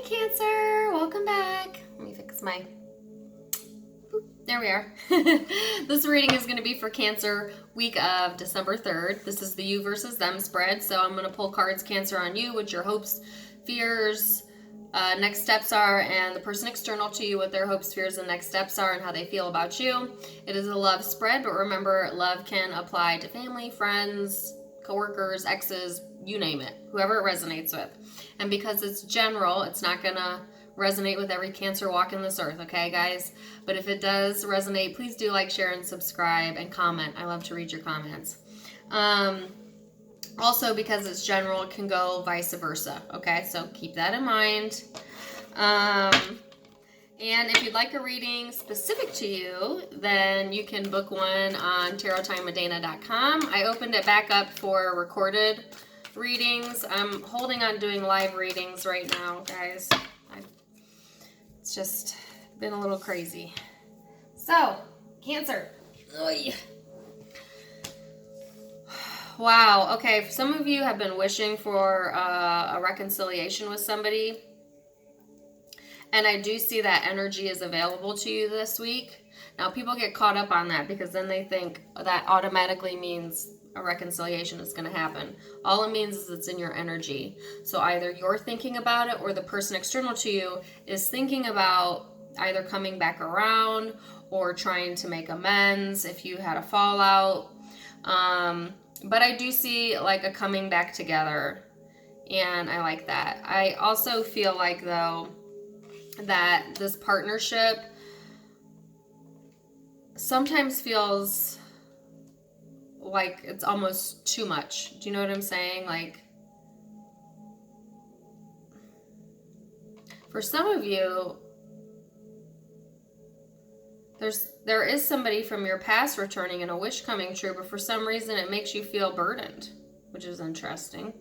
Cancer, welcome back. Let me fix my, there we are. This reading is going to be for Cancer week of December 3rd. This is the you versus them spread. So I'm going to pull cards, Cancer, on you, what your hopes, fears, next steps are, and the person external to you, what their hopes, fears, and next steps are, and how they feel about you. It is a love spread, but remember, love can apply to family, friends, coworkers, exes, you name it, whoever it resonates with. And because it's general, it's not gonna resonate with every Cancer walking this earth, okay, guys? But if it does resonate, please do like, share, and subscribe, and comment. I love to read your comments. Also, because it's general, it can go vice versa, okay? So keep that in mind. And if you'd like a reading specific to you, then you can book one on tarottimemedina.com. I opened it back up for recorded readings. I'm holding on doing live readings right now, guys. It's just been a little crazy. So, Cancer. Oy. Wow, okay, some of you have been wishing for a reconciliation with somebody. And I do see that energy is available to you this week. Now, people get caught up on that because then they think that automatically means a reconciliation is going to happen. All it means is it's in your energy. So either you're thinking about it or the person external to you is thinking about either coming back around or trying to make amends if you had a fallout. But I do see like a coming back together, and I like that. I also feel like, though, that this partnership sometimes feels like it's almost too much. Do you know what I'm saying? Like, for some of you, there is somebody from your past returning and a wish coming true, but for some reason it makes you feel burdened, which is interesting.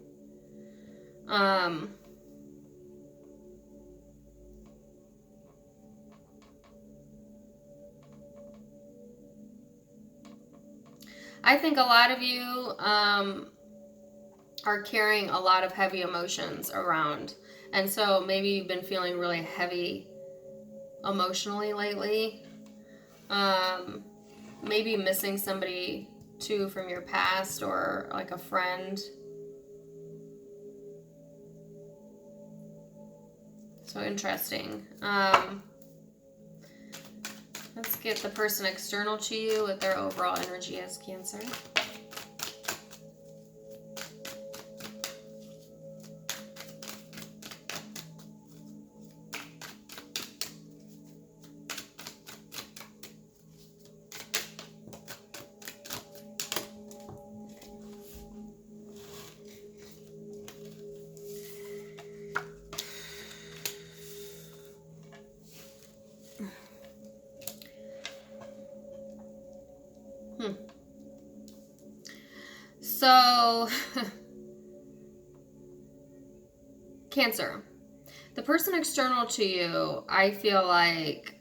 I think a lot of you are carrying a lot of heavy emotions around. And so maybe you've been feeling really heavy emotionally lately. Maybe missing somebody too from your past, or like a friend. So interesting. Let's get the person external to you, what their overall energy is, Cancer. So, Cancer, the person external to you, I feel like,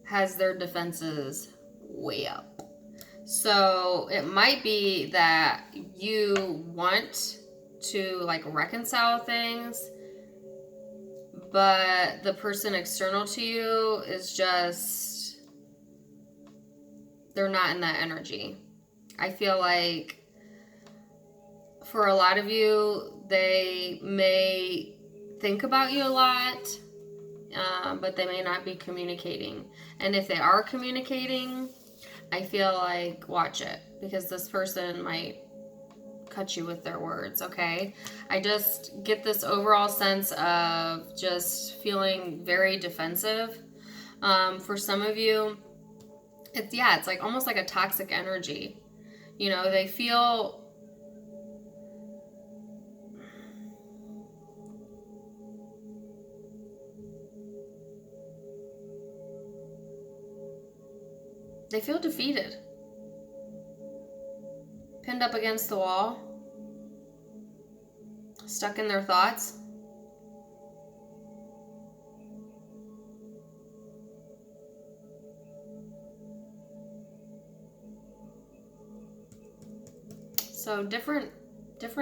has their defenses way up. So it might be that you want to like reconcile things, but the person external to you is just, they're not in that energy. I feel like for a lot of you, they may think about you a lot, but they may not be communicating. And if they are communicating, I feel like watch it, because this person might cut you with their words, okay? I just get this overall sense of just feeling very defensive. For some of you, it's like almost like a toxic energy. You know, they feel defeated, pinned up against the wall, stuck in their thoughts. So different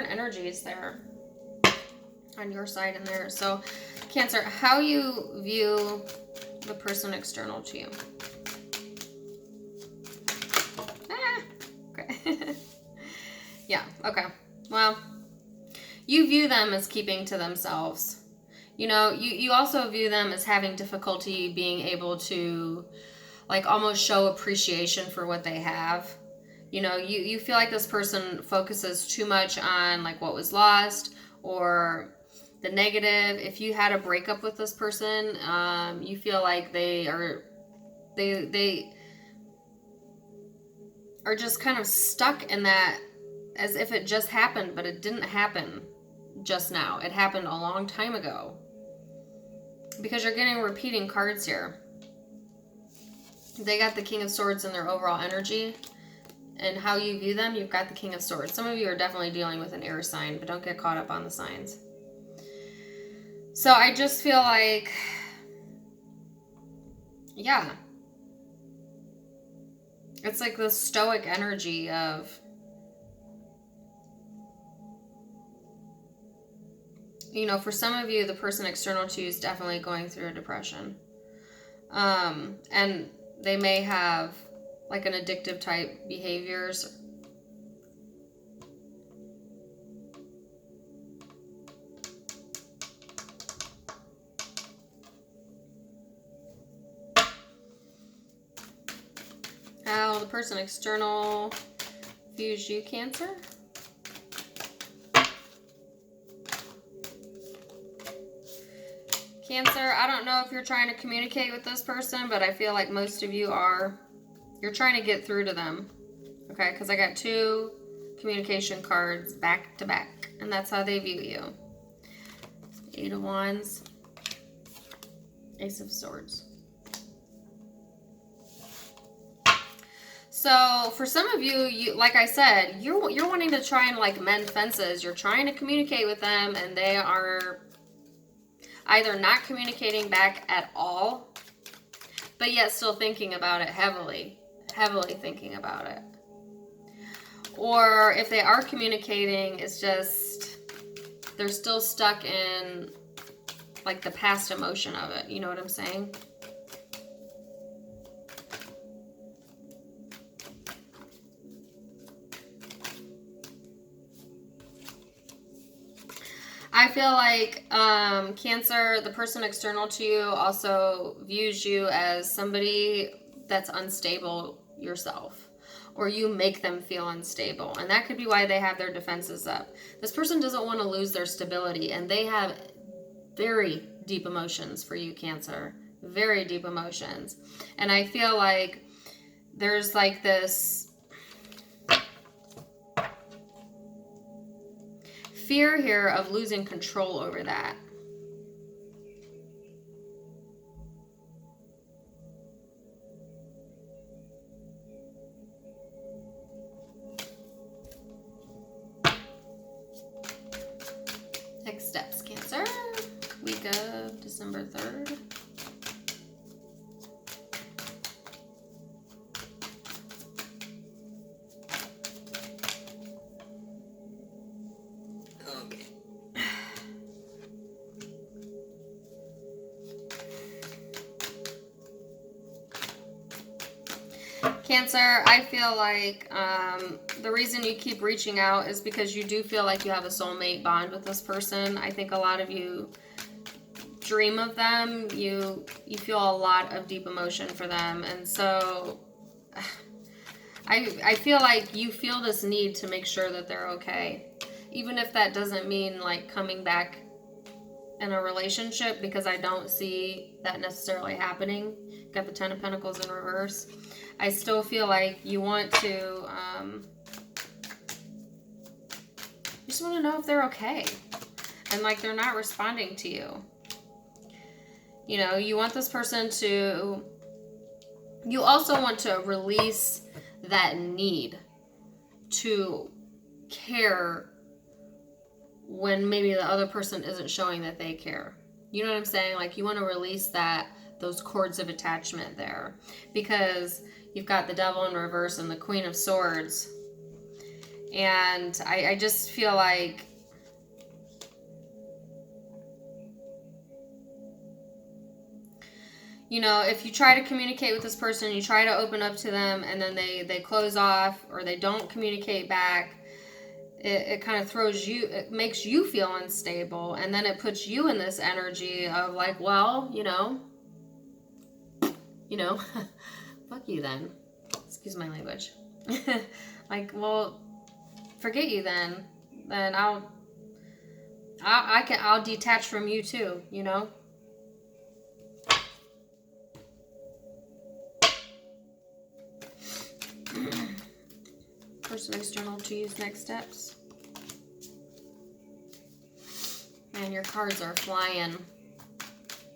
energies there. on your side in there. So Cancer, how you view the person external to you. Okay. Yeah, okay. Well, you view them as keeping to themselves. You know, you also view them as having difficulty being able to like almost show appreciation for what they have. You know, you feel like this person focuses too much on like what was lost or the negative. If you had a breakup with this person, you feel like they are just kind of stuck in that as if it just happened, but it didn't happen just now. It happened a long time ago. Because you're getting repeating cards here. They got the King of Swords in their overall energy. And how you view them, you've got the King of Swords. Some of you are definitely dealing with an air sign, but don't get caught up on the signs. So I just feel like, yeah. It's like the stoic energy of, you know, for some of you, the person external to you is definitely going through a depression. And they may have like an addictive type behaviors. How the person external views you, Cancer. Cancer, I don't know if you're trying to communicate with this person, but I feel like most of you are. You're trying to get through to them. Okay, because I got 2 communication cards back to back, and that's how they view you. 8 of Wands, Ace of Swords. So for some of you, like I said, you're wanting to try and like mend fences. You're trying to communicate with them, and they are either not communicating back at all, but yet still thinking about it heavily thinking about it. Or if they are communicating, it's just they're still stuck in like the past emotion of it. You know what I'm saying? I feel like Cancer, the person external to you, also views you as somebody that's unstable yourself, or you make them feel unstable, and that could be why they have their defenses up. This person doesn't want to lose their stability, and they have very deep emotions for you, Cancer. Very deep emotions. And I feel like there's like this fear here of losing control over that. Next steps, Cancer. Week of December 3rd. Cancer, I feel like the reason you keep reaching out is because you do feel like you have a soulmate bond with this person. I think a lot of you dream of them. You feel a lot of deep emotion for them. And so I feel like you feel this need to make sure that they're okay. Even if that doesn't mean like coming back in a relationship, because I don't see that necessarily happening. Got the 10 of Pentacles in reverse. I still feel like you want to, you just want to know if they're okay. And like they're not responding to you. You know, you want this person to, you also want to release that need to care when maybe the other person isn't showing that they care. You know what I'm saying? Like you want to release those cords of attachment there, because you've got the Devil in reverse and the Queen of Swords. And I just feel like you know, if you try to communicate with this person, you try to open up to them, and then they close off or they don't communicate back, it kind of throws you, it makes you feel unstable, and then it puts you in this energy of like, well, you know, fuck you then. Excuse my language. Like, well, forget you then. Then I'll detach from you too, you know? Person external to use next steps. And your cards are flying.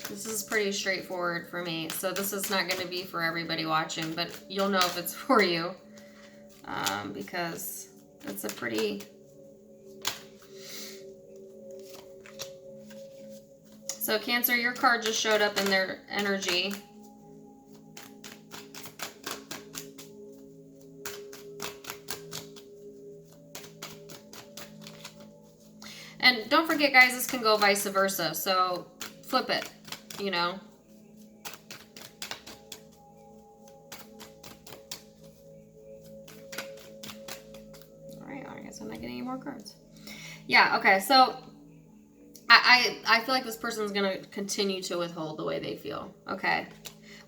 This is pretty straightforward for me. So this is not going to be for everybody watching, but you'll know if it's for you. Because it's a pretty... So Cancer, your card just showed up in their energy. And don't forget, guys, this can go vice versa. So flip it, you know. All right, I guess I'm not getting any more cards. Yeah, okay, so I feel like this person's going to continue to withhold the way they feel, okay?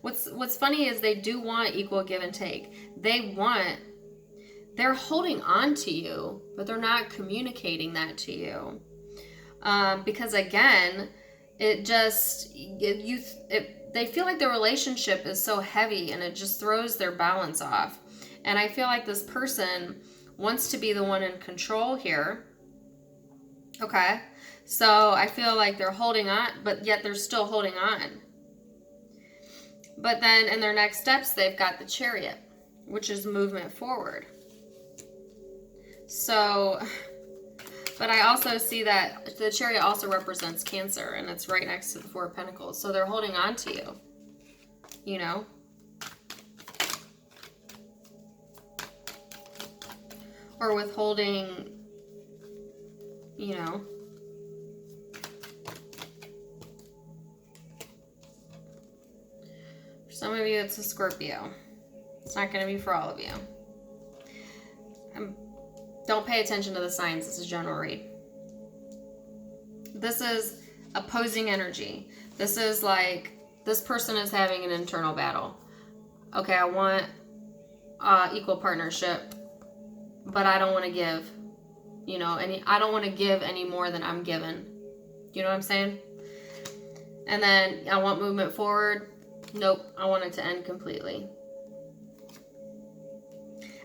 What's funny is they do want equal give and take. They're holding on to you, but they're not communicating that to you. Because again, they feel like the relationship is so heavy and it just throws their balance off. And I feel like this person wants to be the one in control here. Okay. So I feel like they're holding on, but yet they're still holding on. But then in their next steps, they've got the Chariot, which is movement forward. So, but I also see that the Chariot also represents Cancer, and it's right next to the Four of Pentacles. So they're holding on to you, you know? Or withholding, you know? For some of you, it's a Scorpio. It's not going to be for all of you. Don't pay attention to the signs. This is general read. This is opposing energy. This is like, this person is having an internal battle. Okay, I want equal partnership, but I don't want to give, you know, I don't want to give any more than I'm given. You know what I'm saying? And then I want movement forward. Nope, I want it to end completely.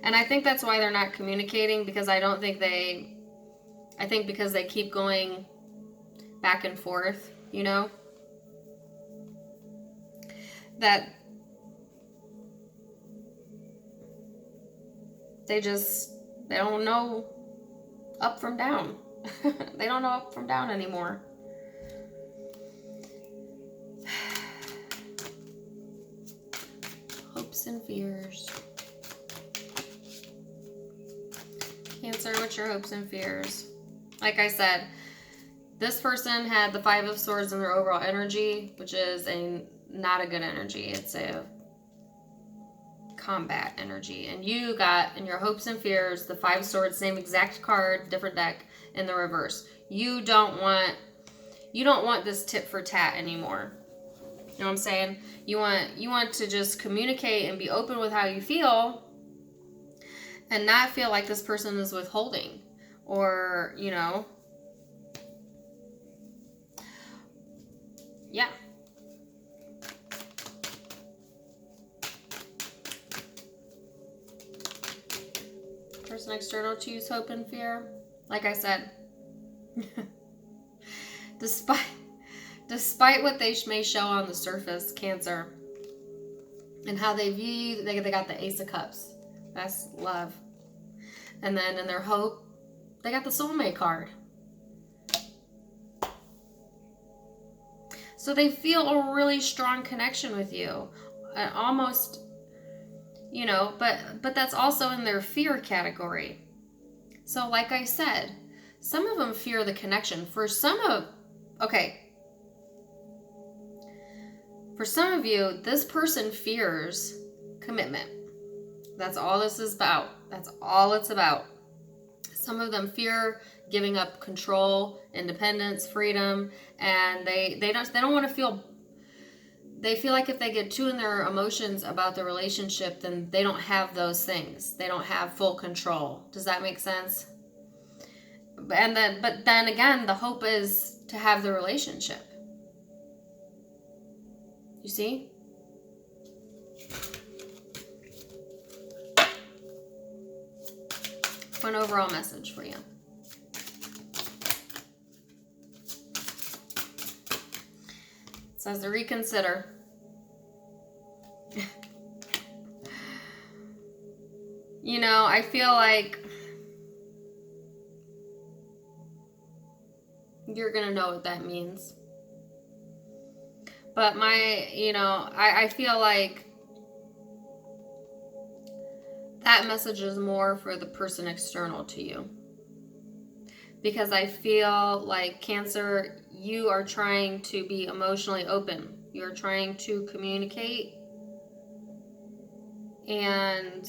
And I think that's why they're not communicating, because I think because they keep going back and forth, you know, that they don't know up from down. They don't know up from down anymore. Hopes and fears. Cancer, what's your hopes and fears? Like I said, this person had the Five of Swords in their overall energy, which is not a good energy. It's a combat energy. And you got, in your hopes and fears, the Five of Swords, same exact card, different deck, in the reverse. You don't want this tit for tat anymore. You know what I'm saying? You want to just communicate and be open with how you feel, and not feel like this person is withholding, or, you know. Yeah. Person external, choose hope and fear. Like I said, despite what they may show on the surface, Cancer, and how they view, they got the Ace of Cups. That's love. And then in their hope, they got the Soulmate card. So they feel a really strong connection with you. Almost, you know, but that's also in their fear category. So like I said, some of them fear the connection. For For some of you, this person fears commitment. That's all this is about. That's all it's about. Some of them fear giving up control, independence, freedom, and they don't want to feel. They feel like if they get too in their emotions about the relationship, then they don't have those things. They don't have full control. Does that make sense? But then again, the hope is to have the relationship. You see? One overall message for you. It says to reconsider. You know, I feel like you're going to know what that means. But I feel like that message is more for the person external to you. Because I feel like Cancer, you are trying to be emotionally open. You're trying to communicate. And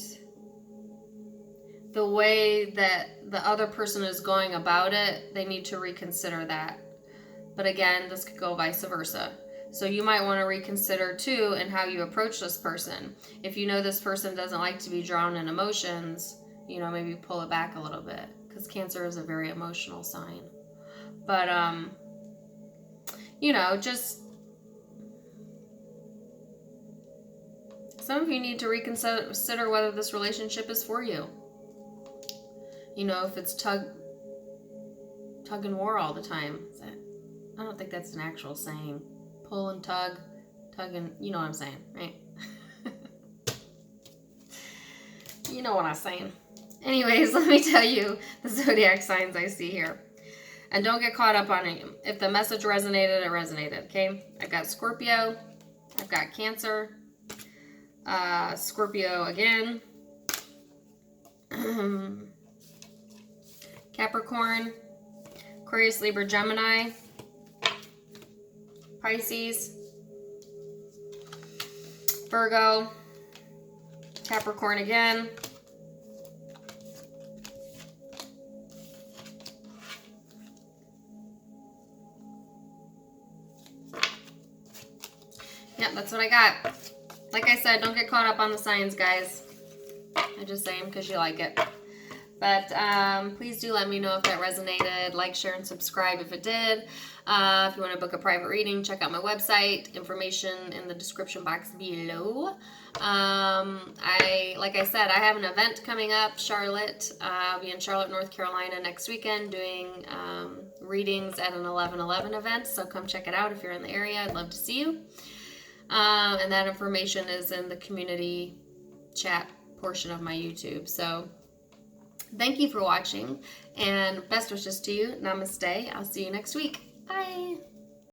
the way that the other person is going about it, they need to reconsider that. But again, this could go vice versa. So you might want to reconsider too in how you approach this person. If you know this person doesn't like to be drawn in emotions, maybe pull it back a little bit, because Cancer is a very emotional sign. But just some of you need to reconsider whether this relationship is for you. If it's tug and war all the time. I don't think that's an actual saying. Pull and tug and, you know what I'm saying, right? You know what I'm saying. Anyways, let me tell you the zodiac signs I see here. And don't get caught up on it. If the message resonated, it resonated, okay? I've got Scorpio. I've got Cancer. Scorpio again. Capricorn. Aquarius, Libra, Gemini. Pisces, Virgo, Capricorn again, yeah, that's what I got. Like I said, don't get caught up on the signs, guys. I just say them because you like it. But please do let me know if that resonated. Like, share, and subscribe if it did. If you want to book a private reading, check out my website. Information in the description box below. Like I said, I have an event coming up, Charlotte. I'll be in Charlotte, North Carolina next weekend doing readings at an 11/11 event. So come check it out if you're in the area. I'd love to see you. And that information is in the community chat portion of my YouTube. So thank you for watching, and best wishes to you. Namaste. I'll see you next week. Bye.